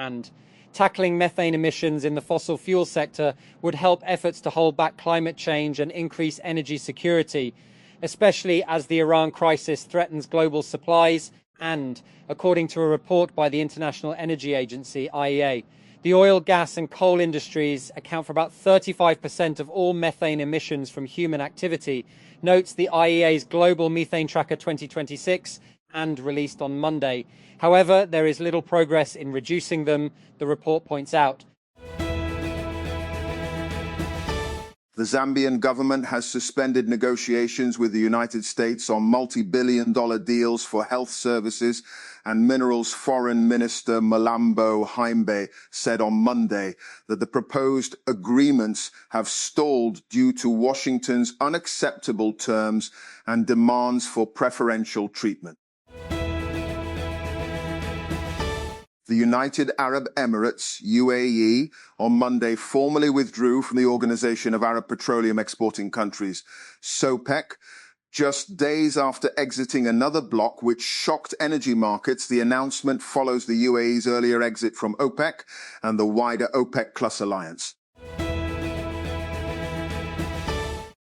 And tackling methane emissions in the fossil fuel sector would help efforts to hold back climate change and increase energy security, especially as the Iran crisis threatens global supplies and, according to a report by the International Energy Agency, IEA, the oil, gas and coal industries account for about 35% of all methane emissions from human activity, notes the IEA's Global Methane Tracker 2026 and released on Monday. However, there is little progress in reducing them, the report points out. The Zambian government has suspended negotiations with the United States on multi-billion-dollar deals for health services, and Minerals Foreign Minister Malambo Haimbe said on Monday that the proposed agreements have stalled due to Washington's unacceptable terms and demands for preferential treatment. The United Arab Emirates, UAE, on Monday formally withdrew from the Organization of Arab Petroleum Exporting Countries, SOPEC, just days after exiting another bloc which shocked energy markets. The announcement follows the UAE's earlier exit from OPEC and the wider OPEC Plus alliance.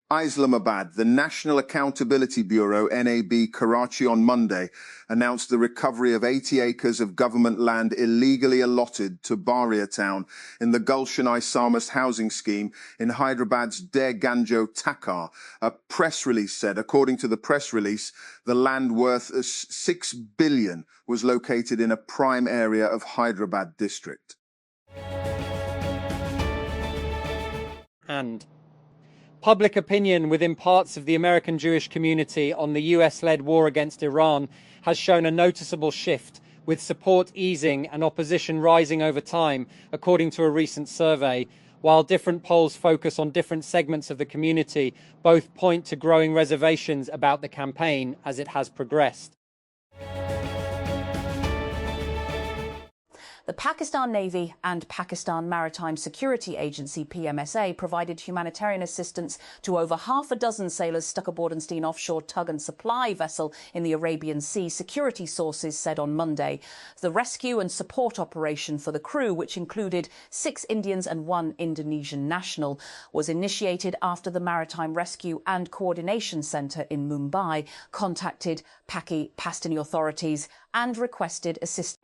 Islamabad, the National Accountability Bureau, NAB, Karachi on Monday, announced the recovery of 80 acres of government land illegally allotted to Baria town in the Gulshan Islamist housing scheme in Hyderabad's Der Ganjo Takar. A press release said, according to the press release, the land worth $6 billion was located in a prime area of Hyderabad district. And public opinion within parts of the American Jewish community on the US-led war against Iran has shown a noticeable shift, with support easing and opposition rising over time, according to a recent survey. While different polls focus on different segments of the community, both point to growing reservations about the campaign as it has progressed. The Pakistan Navy and Pakistan Maritime Security Agency, PMSA, provided humanitarian assistance to over half a dozen sailors stuck aboard an offshore tug and supply vessel in the Arabian Sea, security sources said on Monday. The rescue and support operation for the crew, which included 6 Indians and 1 Indonesian national, was initiated after the Maritime Rescue and Coordination Centre in Mumbai contacted Pakistani authorities and requested assistance.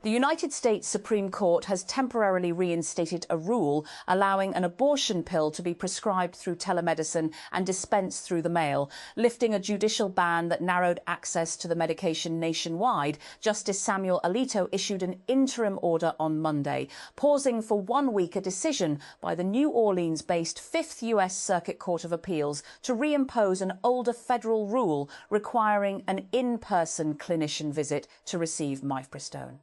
The United States Supreme Court has temporarily reinstated a rule allowing an abortion pill to be prescribed through telemedicine and dispensed through the mail, lifting a judicial ban that narrowed access to the medication nationwide. Justice Samuel Alito issued an interim order on Monday, pausing for 1 week a decision by the New Orleans-based 5th U.S. Circuit Court of Appeals to reimpose an older federal rule requiring an in-person clinician visit to receive mifepristone.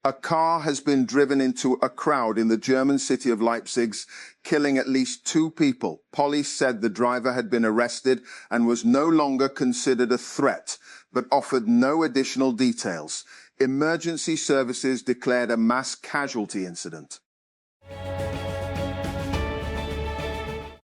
A car has been driven into a crowd in the German city of Leipzig, killing at least 2 people. Police said the driver had been arrested and was no longer considered a threat, but offered no additional details. Emergency services declared a mass casualty incident.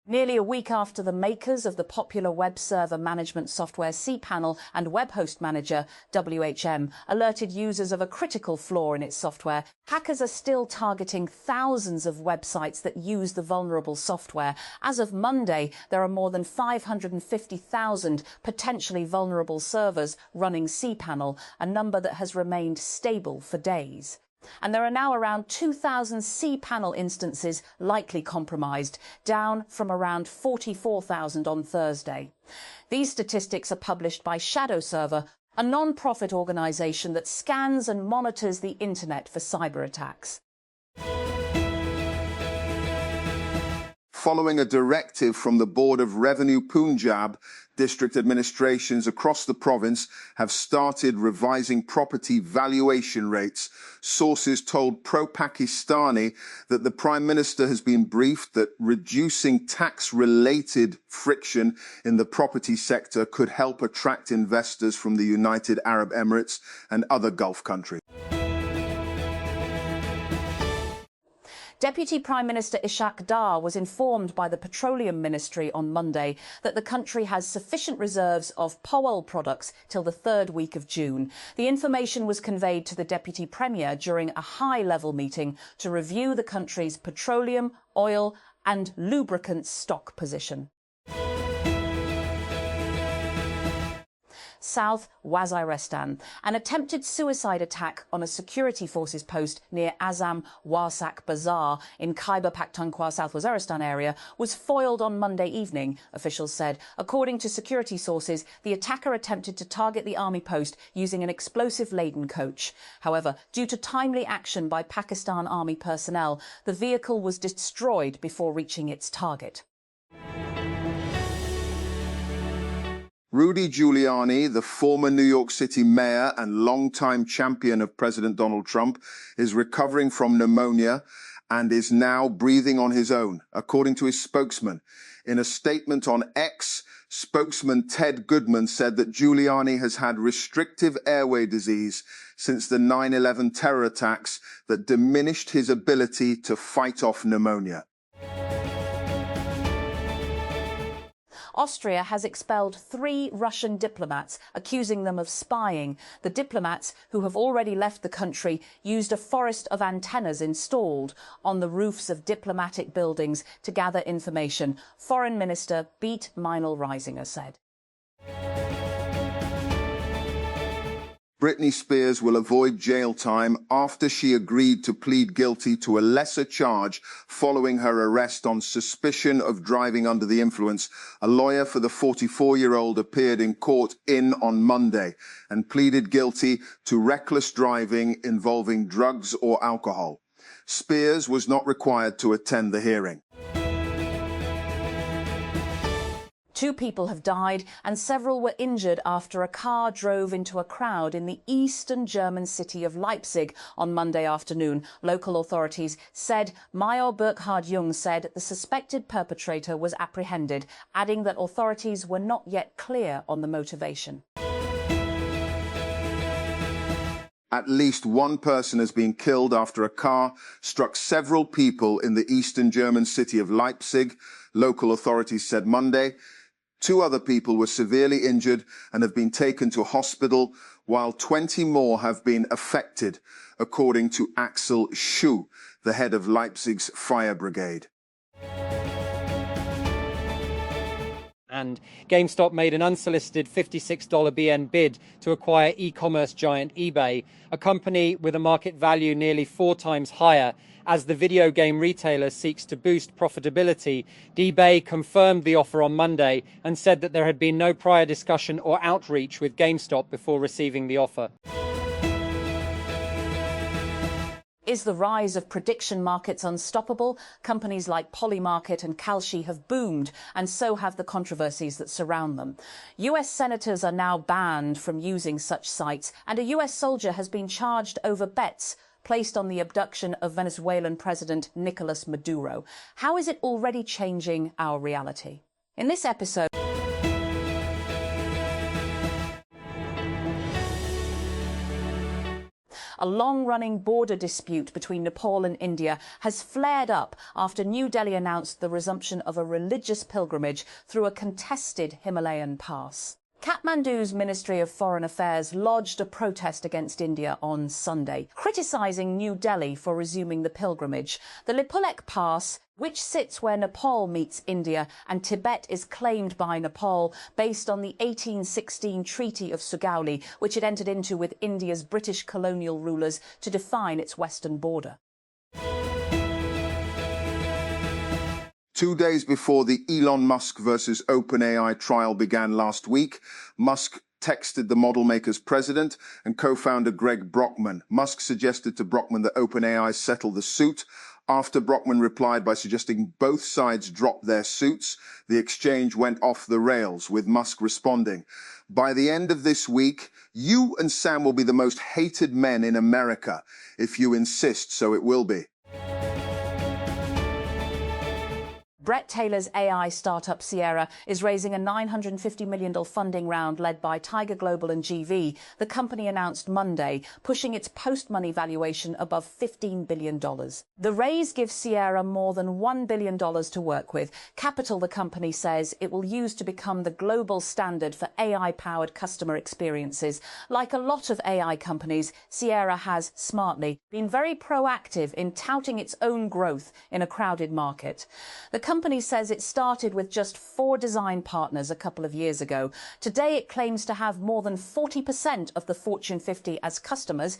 Nearly a week after the makers of the popular web server management software cPanel and web host manager WHM alerted users of a critical flaw in its software, hackers are still targeting thousands of websites that use the vulnerable software. As of Monday, there are more than 550,000 potentially vulnerable servers running cPanel, a number that has remained stable for days. And there are now around 2,000 cPanel instances likely compromised, down from around 44,000 on Thursday. These statistics are published by Shadow Server, a non-profit organisation that scans and monitors the internet for cyber attacks. Following a directive from the Board of Revenue Punjab, district administrations across the province have started revising property valuation rates. Sources told Pro-Pakistani that the Prime Minister has been briefed that reducing tax-related friction in the property sector could help attract investors from the United Arab Emirates and other Gulf countries. Deputy Prime Minister Ishaq Dar was informed by the Petroleum Ministry on Monday that the country has sufficient reserves of Pehel products till the third week of June. The information was conveyed to the Deputy Premier during a high-level meeting to review the country's petroleum, oil and lubricants stock position. South Waziristan. An attempted suicide attack on a security forces post near Azam Warsak Bazaar in Khyber Pakhtunkhwa, South Waziristan area was foiled on Monday evening, officials said. According to security sources, the attacker attempted to target the army post using an explosive-laden coach. However, due to timely action by Pakistan Army personnel, the vehicle was destroyed before reaching its target. Rudy Giuliani, the former New York City mayor and longtime champion of President Donald Trump, is recovering from pneumonia and is now breathing on his own, according to his spokesman. In a statement on X, spokesman Ted Goodman said that Giuliani has had restrictive airway disease since the 9/11 terror attacks that diminished his ability to fight off pneumonia. Austria has expelled 3 Russian diplomats, accusing them of spying. The diplomats, who have already left the country, used a forest of antennas installed on the roofs of diplomatic buildings to gather information, Foreign Minister Beat Meinl-Reisinger said. Britney Spears will avoid jail time after she agreed to plead guilty to a lesser charge following her arrest on suspicion of driving under the influence. A lawyer for the 44-year-old appeared in court on Monday and pleaded guilty to reckless driving involving drugs or alcohol. Spears was not required to attend the hearing. 2 people have died and several were injured after a car drove into a crowd in the eastern German city of Leipzig on Monday afternoon. Local authorities said Mayor Burkhard Jung said the suspected perpetrator was apprehended, adding that authorities were not yet clear on the motivation. At least 1 person has been killed after a car struck several people in the eastern German city of Leipzig, local authorities said Monday. 2 other people were severely injured and have been taken to hospital, while 20 more have been affected, according to Axel Schuh, the head of Leipzig's fire brigade. And GameStop made an unsolicited $56 BN bid to acquire e-commerce giant eBay, a company with a market value nearly 4 times higher. As the video game retailer seeks to boost profitability, eBay confirmed the offer on Monday and said that there had been no prior discussion or outreach with GameStop before receiving the offer. Is the rise of prediction markets unstoppable? Companies like Polymarket and Kalshi have boomed, and so have the controversies that surround them. US senators are now banned from using such sites, and a US soldier has been charged over bets placed on the abduction of Venezuelan President Nicolas Maduro. How is it already changing our reality? In this episode, a long-running border dispute between Nepal and India has flared up after New Delhi announced the resumption of a religious pilgrimage through a contested Himalayan pass. Kathmandu's Ministry of Foreign Affairs lodged a protest against India on Sunday, criticising New Delhi for resuming the pilgrimage. The Lipulek Pass, which sits where Nepal meets India and Tibet is claimed by Nepal based on the 1816 Treaty of Sugauli, which it entered into with India's British colonial rulers to define its western border. 2 days before the Elon Musk versus OpenAI trial began last week, Musk texted the model maker's president and co-founder Greg Brockman. Musk suggested to Brockman that OpenAI settle the suit. After Brockman replied by suggesting both sides drop their suits, the exchange went off the rails, with Musk responding, "By the end of this week, you and Sam will be the most hated men in America. If you insist, so it will be." Brett Taylor's AI startup Sierra is raising a $950 million funding round led by Tiger Global and GV, the company announced Monday, pushing its post-money valuation above $15 billion. The raise gives Sierra more than $1 billion to work with, capital the company says it will use to become the global standard for AI-powered customer experiences. Like a lot of AI companies, Sierra has, smartly, been very proactive in touting its own growth in a crowded market. The company says it started with just 4 design partners a couple of years ago. Today it claims to have more than 40% of the Fortune 50 as customers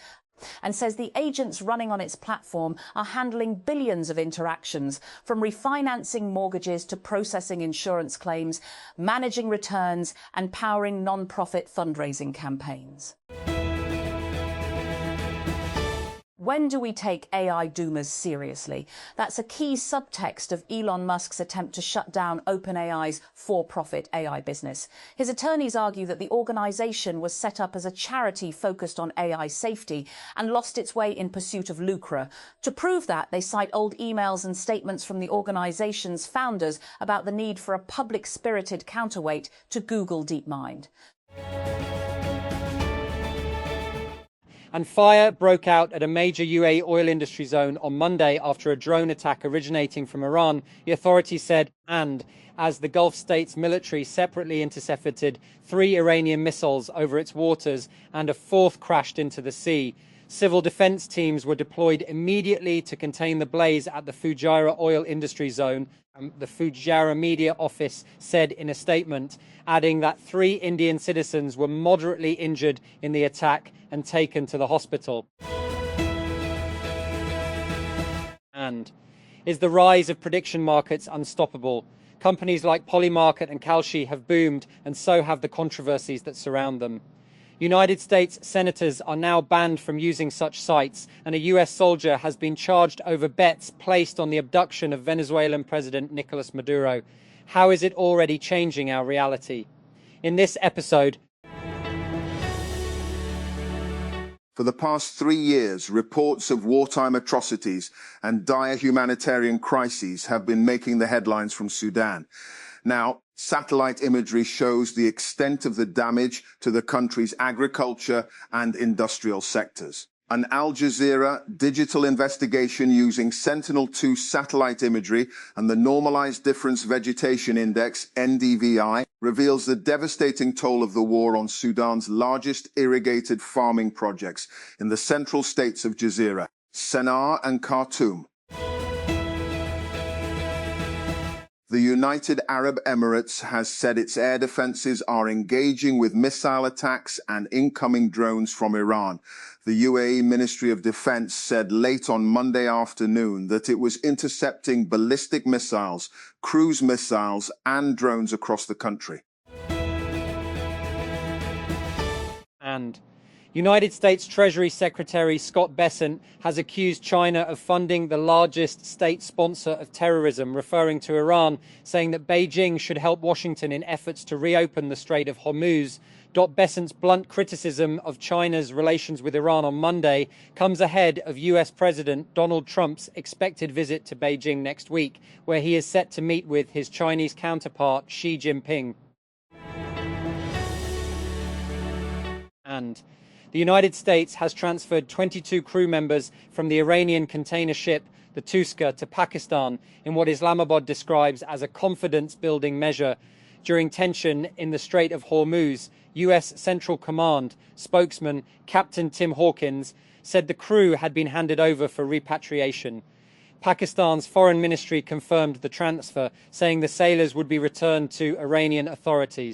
and says the agents running on its platform are handling billions of interactions, from refinancing mortgages to processing insurance claims, managing returns and powering non-profit fundraising campaigns. When do we take AI doomers seriously? That's a key subtext of Elon Musk's attempt to shut down OpenAI's for-profit AI business. His attorneys argue that the organisation was set up as a charity focused on AI safety and lost its way in pursuit of lucre. To prove that, they cite old emails and statements from the organisation's founders about the need for a public-spirited counterweight to Google DeepMind. And fire broke out at a major UAE oil industry zone on Monday after a drone attack originating from Iran, the authorities said, and as the Gulf state's military separately intercepted 3 Iranian missiles over its waters and a 4th crashed into the sea. Civil defense teams were deployed immediately to contain the blaze at the Fujairah oil industry zone, the Fujairah media office said in a statement, adding that 3 Indian citizens were moderately injured in the attack and taken to the hospital. And is the rise of prediction markets unstoppable? Companies like Polymarket and Kalshi have boomed, and so have the controversies that surround them. United States senators are now banned from using such sites, and a US soldier has been charged over bets placed on the abduction of Venezuelan President Nicolas Maduro. How is it already changing our reality? In this episode, for the past 3 years, reports of wartime atrocities and dire humanitarian crises have been making the headlines from Sudan. Now, satellite imagery shows the extent of the damage to the country's agriculture and industrial sectors. An Al Jazeera digital investigation using Sentinel-2 satellite imagery and the Normalized Difference Vegetation Index, NDVI, reveals the devastating toll of the war on Sudan's largest irrigated farming projects in the central states of Jazeera, Sennar and Khartoum. The United Arab Emirates has said its air defenses are engaging with missile attacks and incoming drones from Iran. The UAE Ministry of Defense said late on Monday afternoon that it was intercepting ballistic missiles, cruise missiles, and drones across the country. And United States Treasury Secretary Scott Bessent has accused China of funding the largest state sponsor of terrorism, referring to Iran, saying that Beijing should help Washington in efforts to reopen the Strait of Hormuz. Bessent's blunt criticism of China's relations with Iran on Monday comes ahead of US President Donald Trump's expected visit to Beijing next week, where he is set to meet with his Chinese counterpart Xi Jinping. And the United States has transferred 22 crew members from the Iranian container ship, the Tuska, to Pakistan in what Islamabad describes as a confidence-building measure. During tension in the Strait of Hormuz, US Central Command spokesman Captain Tim Hawkins said the crew had been handed over for repatriation. Pakistan's foreign ministry confirmed the transfer, saying the sailors would be returned to Iranian authorities.